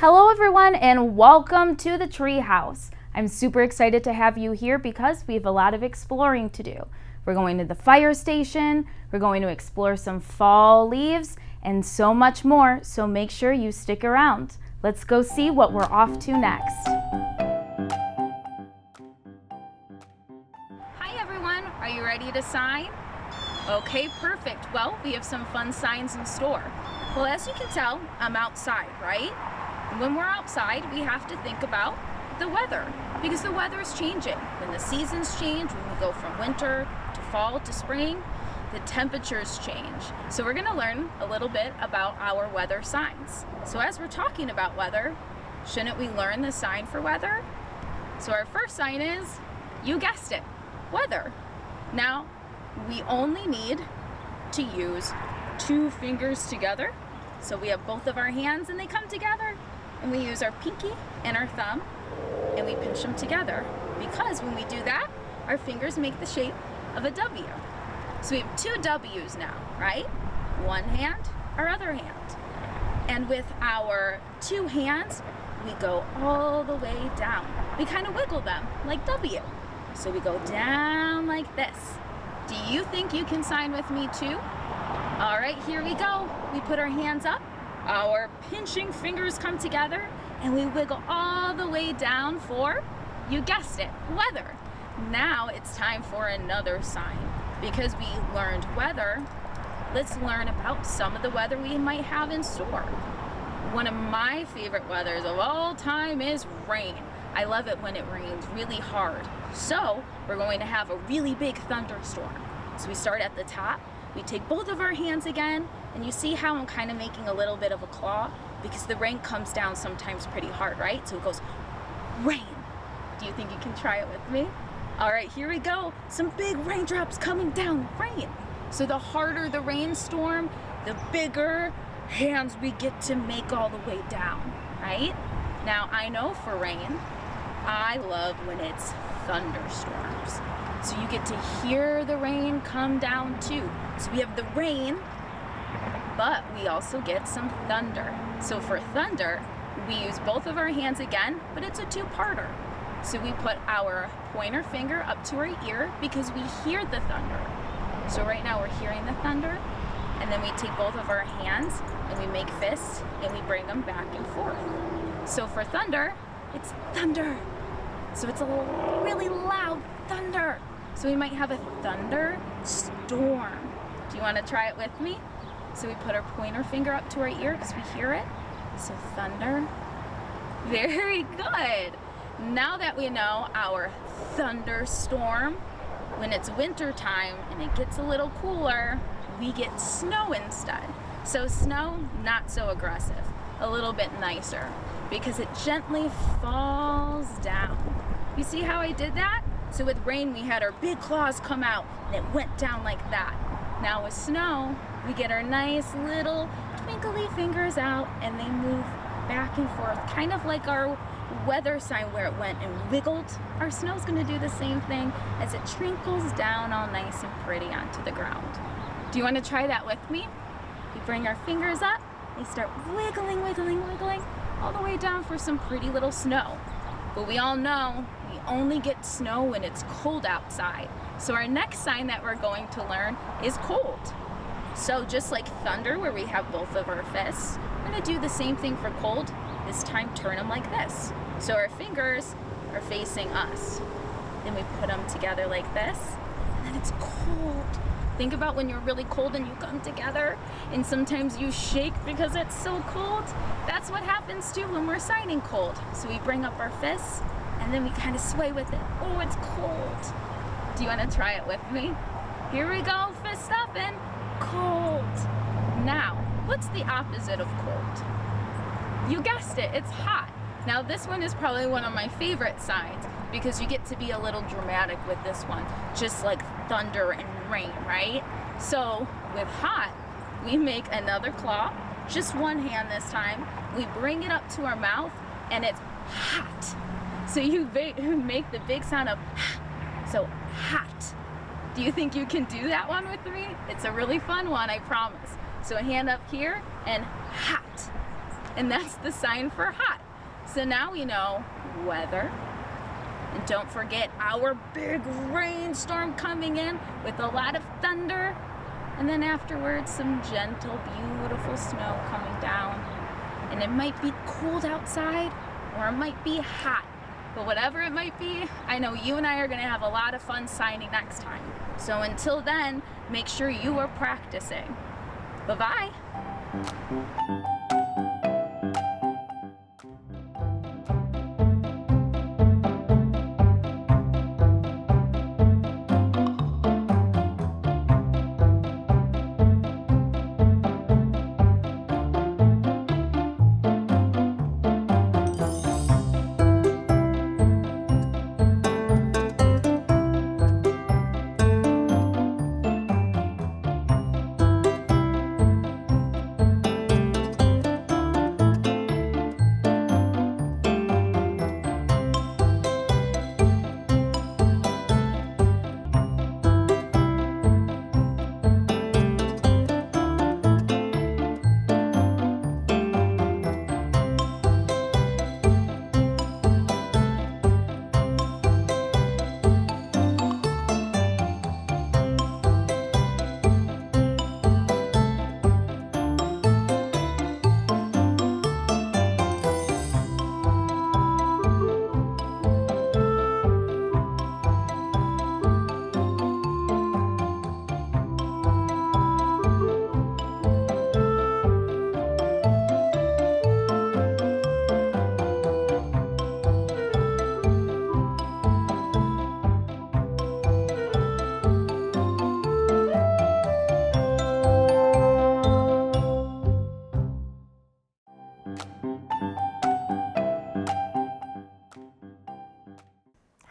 Hello everyone and welcome to the Treehouse. I'm super excited to have you here because we have a lot of exploring to do. We're going to the fire station, we're going to explore some fall leaves, and so much more, so make sure you stick around. Let's go see what we're off to next. Hi everyone, are you ready to sign? Okay, perfect. Well, we have some fun signs in store. Well, as you can tell, I'm outside, right? And when we're outside, we have to think about the weather because the weather is changing. When the seasons change, when we go from winter to fall to spring, the temperatures change. So we're gonna learn a little bit about our weather signs. So as we're talking about weather, shouldn't we learn the sign for weather? So our first sign is, you guessed it, weather. Now, we only need to use 2 fingers together. So we have both of our hands and they come together, and we use our pinky and our thumb and we pinch them together, because when we do that, our fingers make the shape of a W. So we have 2 W's now, right? One hand, our other hand. And with our 2 hands, we go all the way down. We kind of wiggle them like W. So we go down like this. Do you think you can sign with me too? All right, here we go. We put our hands up, our pinching fingers come together, and we wiggle all the way down for, you guessed it, weather. Now it's time for another sign. Because we learned weather, let's learn about some of the weather we might have in store. One of my favorite weathers of all time is rain. I love it when it rains really hard. So we're going to have a really big thunderstorm. So we start at the top, we take both of our hands again, and you see how I'm kind of making a little bit of a claw? Because the rain comes down sometimes pretty hard, right? So it goes, rain. Do you think you can try it with me? All right, here we go. Some big raindrops coming down, rain. So the harder the rainstorm, the bigger hands we get to make all the way down, right? Now, I know for rain, I love when it's thunderstorms. So you get to hear the rain come down too. So we have the rain, but we also get some thunder. So for thunder, we use both of our hands again, but it's a 2-parter. So we put our pointer finger up to our ear because we hear the thunder. So right now we're hearing the thunder, and then we take both of our hands and we make fists and we bring them back and forth. So for thunder, it's thunder. So it's a really loud thunder. So we might have a thunder storm. Do you want to try it with me? So we put our pointer finger up to our ear because we hear it. So thunder. Very good. Now that we know our thunderstorm, when it's winter time and it gets a little cooler, we get snow instead. So snow, not so aggressive, a little bit nicer because it gently falls down. You see how I did that? So with rain, we had our big claws come out and it went down like that. Now with snow, we get our nice little twinkly fingers out and they move back and forth, kind of like our weather sign where it went and wiggled. Our snow's gonna do the same thing as it trickles down all nice and pretty onto the ground. Do you wanna try that with me? We bring our fingers up, they start wiggling, wiggling, wiggling, all the way down for some pretty little snow. But we all know we only get snow when it's cold outside. So our next sign that we're going to learn is cold. So just like thunder, where we have both of our fists, we're gonna do the same thing for cold. This time turn them like this. So our fingers are facing us. Then we put them together like this, and then it's cold. Think about when you're really cold and you come together and sometimes you shake because it's so cold. That's what happens too when we're signing cold. So we bring up our fists and then we kind of sway with it. Oh, it's cold. Do you want to try it with me? Here we go, fist up and cold. Now, what's the opposite of cold? You guessed it, it's hot. Now this one is probably one of my favorite signs because you get to be a little dramatic with this one, just like thunder and rain, right? So with hot, we make another claw, just one hand this time. We bring it up to our mouth and it's hot. So you make the big sound of so hot. Do you think you can do that one with me? It's a really fun one, I promise. So a hand up here and hot. And that's the sign for hot. So now we know weather. And don't forget our big rainstorm coming in with a lot of thunder. And then afterwards, some gentle, beautiful snow coming down. And it might be cold outside or it might be hot. But whatever it might be, I know you and I are going to have a lot of fun signing next time. So until then, make sure you are practicing. Bye-bye.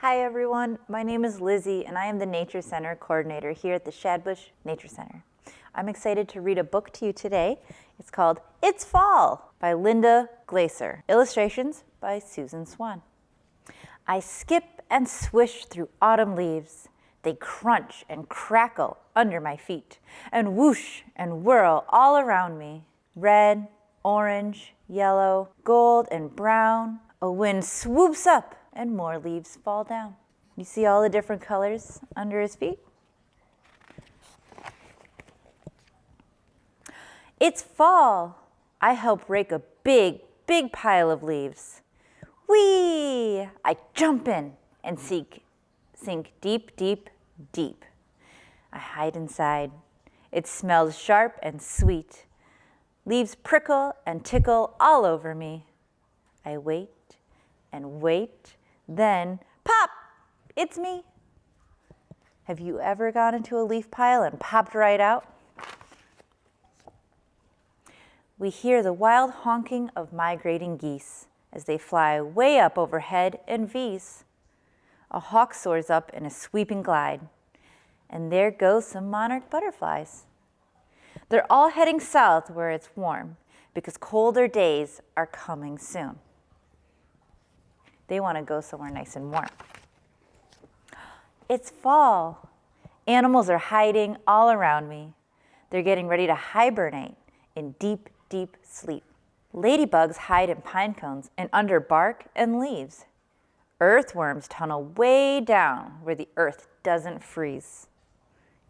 Hi everyone, my name is Lizzie and I am the Nature Center Coordinator here at the Shadbush Nature Center. I'm excited to read a book to you today. It's called It's Fall by Linda Glaser. Illustrations by Susan Swan. I skip and swish through autumn leaves. They crunch and crackle under my feet and whoosh and whirl all around me. Red, orange, yellow, gold, and brown. A wind swoops up and more leaves fall down. You see all the different colors under his feet? It's fall. I help rake a big, big pile of leaves. Whee! I jump in and sink deep, deep, deep. I hide inside. It smells sharp and sweet. Leaves prickle and tickle all over me. I wait and wait. Then, pop! It's me. Have you ever gone into a leaf pile and popped right out? We hear the wild honking of migrating geese as they fly way up overhead in V's. A hawk soars up in a sweeping glide, and there goes some monarch butterflies. They're all heading south where it's warm because colder days are coming soon. They want to go somewhere nice and warm. It's fall. Animals are hiding all around me. They're getting ready to hibernate in deep, deep sleep. Ladybugs hide in pine cones and under bark and leaves. Earthworms tunnel way down where the earth doesn't freeze.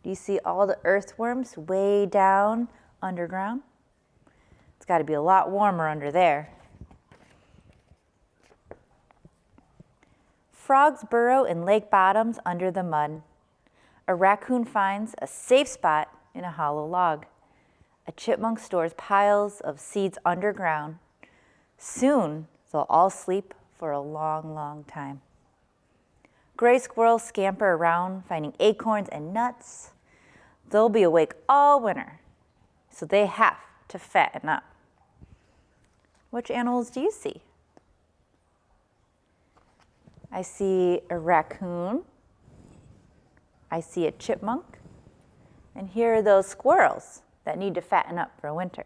Do you see all the earthworms way down underground? It's got to be a lot warmer under there. Frogs burrow in lake bottoms under the mud. A raccoon finds a safe spot in a hollow log. A chipmunk stores piles of seeds underground. Soon, they'll all sleep for a long, long time. Gray squirrels scamper around, finding acorns and nuts. They'll be awake all winter, so they have to fatten up. Which animals do you see? I see a raccoon. I see a chipmunk. And here are those squirrels that need to fatten up for winter.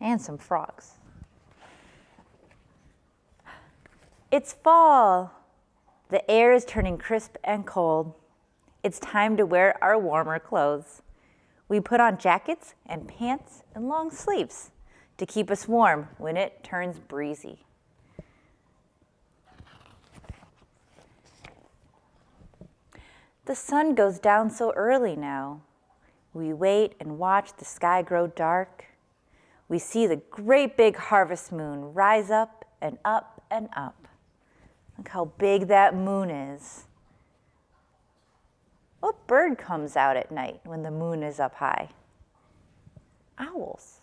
And some frogs. It's fall. The air is turning crisp and cold. It's time to wear our warmer clothes. We put on jackets and pants and long sleeves to keep us warm when it turns breezy. The sun goes down so early now. We wait and watch the sky grow dark. We see the great big harvest moon rise up and up and up. Look how big that moon is. What bird comes out at night when the moon is up high? Owls.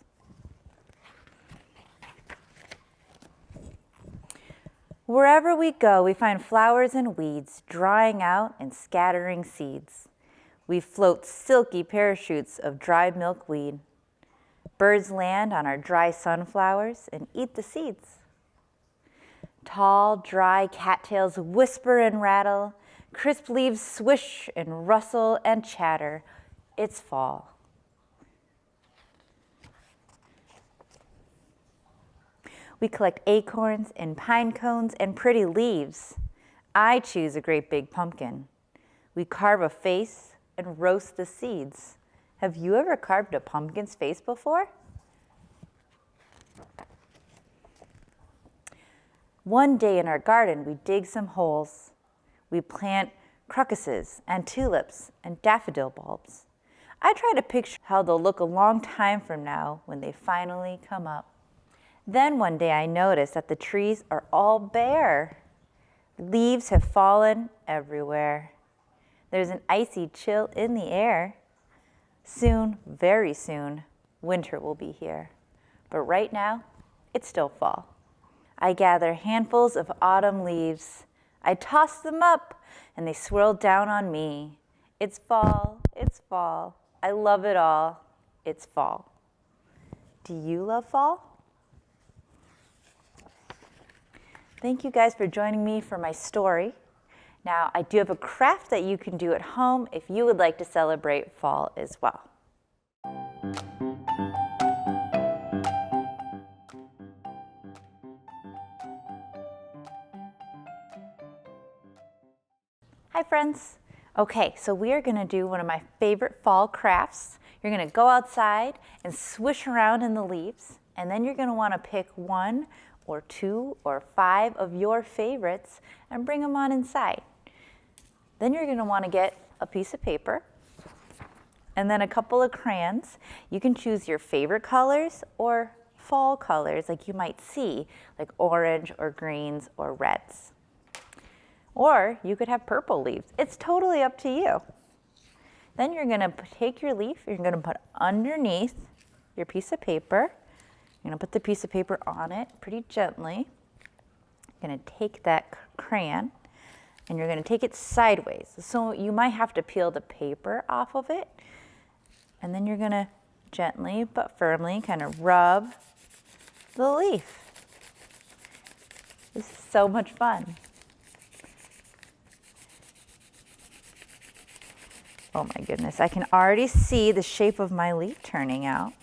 Wherever we go, we find flowers and weeds drying out and scattering seeds. We float silky parachutes of dried milkweed. Birds land on our dry sunflowers and eat the seeds. Tall, dry cattails whisper and rattle. Crisp leaves swish and rustle and chatter. It's fall. We collect acorns and pine cones and pretty leaves. I choose a great big pumpkin. We carve a face and roast the seeds. Have you ever carved a pumpkin's face before? One day in our garden, we dig some holes. We plant crocuses and tulips and daffodil bulbs. I try to picture how they'll look a long time from now when they finally come up. Then one day I noticed that the trees are all bare. Leaves have fallen everywhere. There's an icy chill in the air. Soon, very soon, winter will be here. But right now, it's still fall. I gather handfuls of autumn leaves. I toss them up and they swirl down on me. It's fall, it's fall. I love it all. It's fall. Do you love fall? Thank you guys for joining me for my story. Now, I do have a craft that you can do at home if you would like to celebrate fall as well. Hi friends. Okay, so we are going to do one of my favorite fall crafts. You're going to go outside and swish around in the leaves, and then you're going to want to pick 1 or 2 or 5 of your favorites and bring them on inside. Then you're going to want to get a piece of paper and then a couple of crayons. You can choose your favorite colors or fall colors like you might see, like orange or greens or reds. Or you could have purple leaves. It's totally up to you. Then you're going to take your leaf, you're going to put underneath your piece of paper. You're going to put the piece of paper on it pretty gently. You're going to take that crayon and you're going to take it sideways. So you might have to peel the paper off of it. And then you're going to gently but firmly kind of rub the leaf. This is so much fun. Oh my goodness, I can already see the shape of my leaf turning out.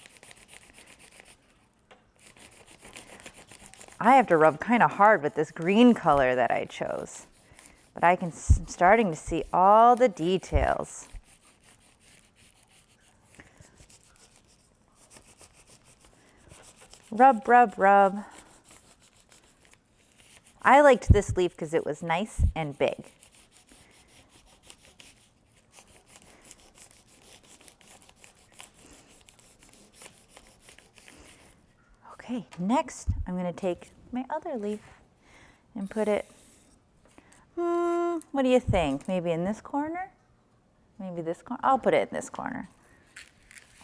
I have to rub kind of hard with this green color that I chose, but I'm starting to see all the details. Rub, rub, rub. I liked this leaf because it was nice and big. Okay, next I'm going to take my other leaf and put it, what do you think? Maybe in this corner? Maybe this corner? I'll put it in this corner.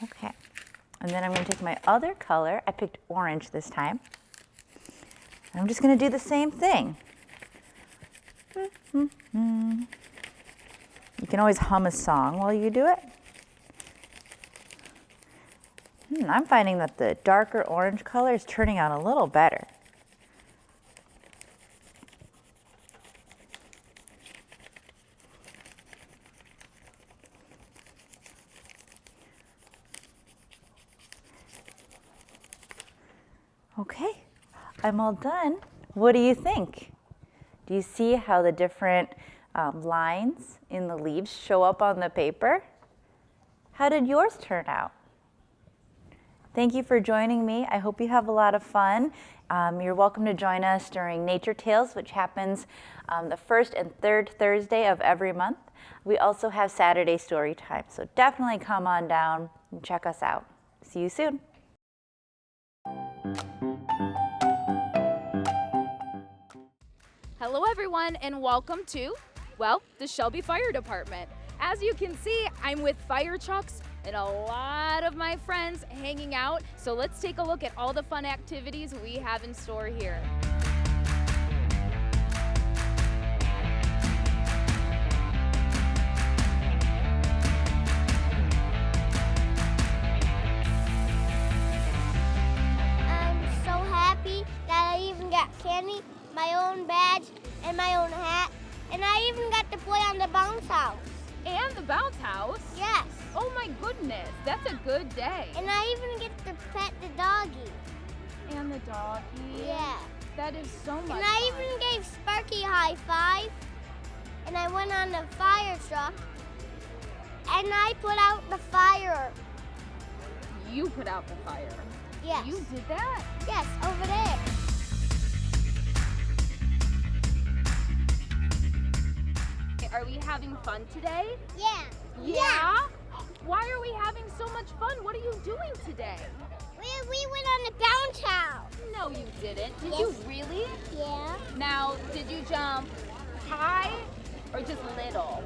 Okay, and then I'm going to take my other color. I picked orange this time. I'm just going to do the same thing. You can always hum a song while you do it. I'm finding that the darker orange color is turning out a little better. Okay, I'm all done. What do you think? Do you see how the different lines in the leaves show up on the paper? How did yours turn out? Thank you for joining me. I hope you have a lot of fun. You're welcome to join us during Nature Tales, which happens the first and third Thursday of every month. We also have Saturday story time, so definitely come on down and check us out. See you soon. Hello everyone and welcome to, well, the Shelby Fire Department. As you can see, I'm with fire trucks and a lot of my friends hanging out. So let's take a look at all the fun activities we have in store here. I'm so happy that I even got candy, my own badge, and my own hat. And I even got to play on the bounce house. And the bounce house? Yes. Oh my goodness, that's a good day. And I even get to pet the doggy. And the doggy. Yeah. That is so much And I fun. even gave Sparky a high five. And I went on the fire truck. And I put out the fire. You put out the fire. Yes. You did that? Yes, over there. Are we having fun today? Yeah. Yeah? Why are we having so much fun? What are you doing today? We went on the bounce house. No, you didn't. Did Yes. you really? Yeah. Now, did you jump high or just little?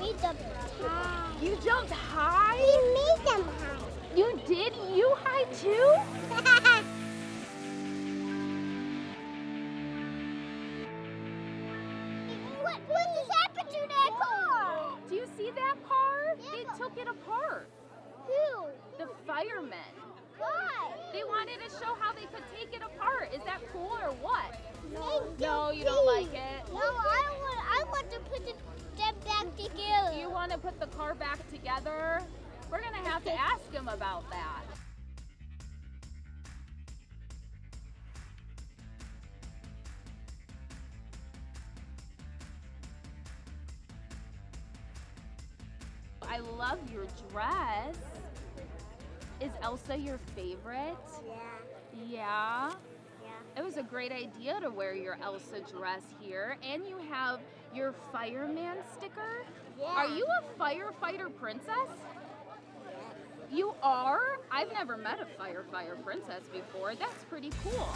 We jumped high. You jumped high? We made them high. You did? You high too? What just happened to that car? Do you see that car? Yeah. They took it apart. Who? The firemen. Why? They wanted to show how they could take it apart. Is that cool or what? No, you don't like it? No, I want to put them back together. You want to put the car back together? We're going to have to ask him about that. I love your dress. Is Elsa your favorite? Yeah. Yeah. Yeah. It was a great idea to wear your Elsa dress here. And you have your fireman sticker. Yeah. Are you a firefighter princess? You are? I've never met a firefighter princess before. That's pretty cool.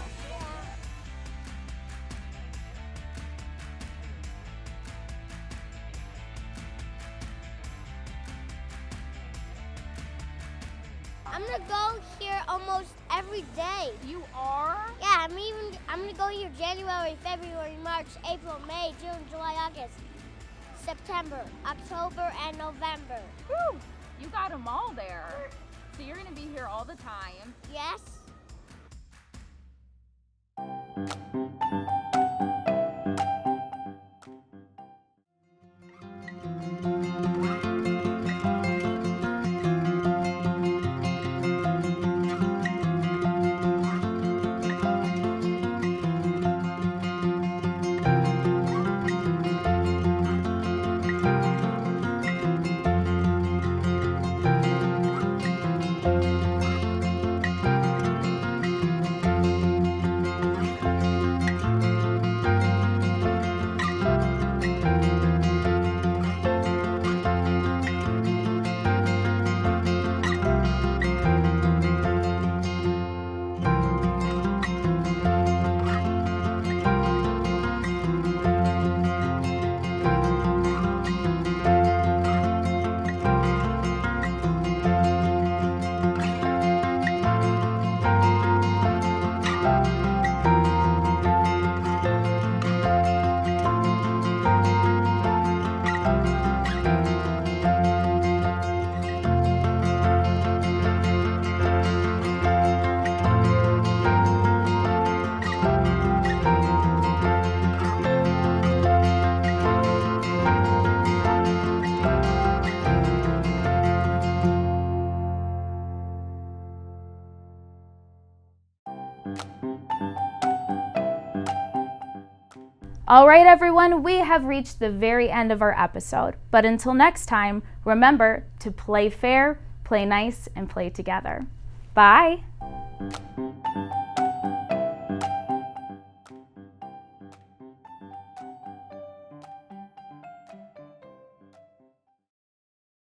I'm gonna go here almost every day. You are? Yeah, I'm gonna go here January, February, March, April, May, June, July, August, September, October, and November. Whew, you got them all there. So you're gonna be here all the time. Yes. All right, everyone, we have reached the very end of our episode. But until next time, remember to play fair, play nice, and play together. Bye.